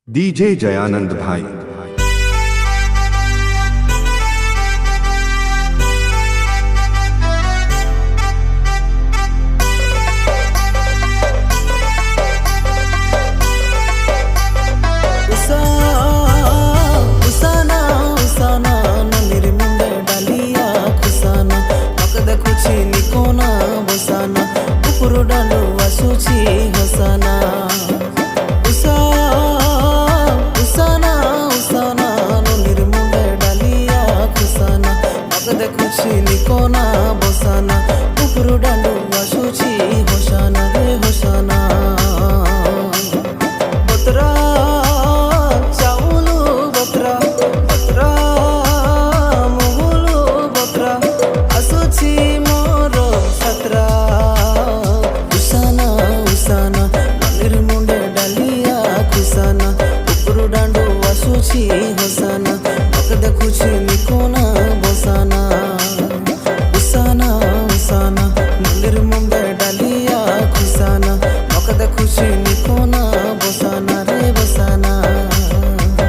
DJ Jayanand भाई। निकोना बसाना उपरु डालू आसुची होशाना रे होशाना बतरा चाउलू बतरा बतरा मुहुलू बतरा आसुची मोर सतरा उसाना उसाना ननिर मुंडे डालिया खुसाना उपरु डालू आसुची होशाना मक देखुची निकोना बसाना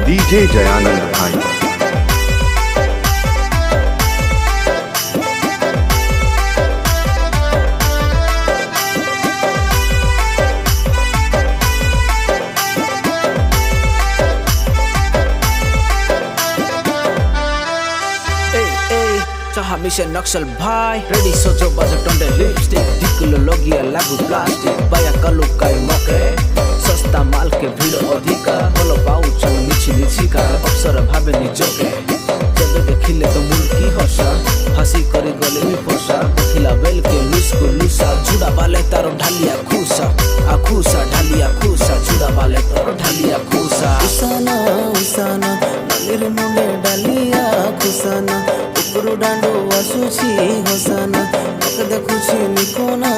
डीजे जयानंद भाई। मिशन नक्सल भाई रेडी सोचो बाजो टंडे लिपस्टिक दिकुलो लोगिया लागू प्लास्टिक बाया कलु काई मके सस्ता माल के भीड़ अधिका बोलो पाउच मिछि निछिका अवसर भाबे निजके जब देखिले तो मुल्की हसा हसी करी गले मी फसा देखिला बेल के लुसको लुसा जुड़ा बाले तारो ढालिया खुसा आ खुसा ढालिया खुसा जुड़ा बाले तारो ढालिया खुसा उसाना उसाना नलिर मुंडे डालिया खुसाना उपरु डांडो आसुची होसाना मक देखुची निकोना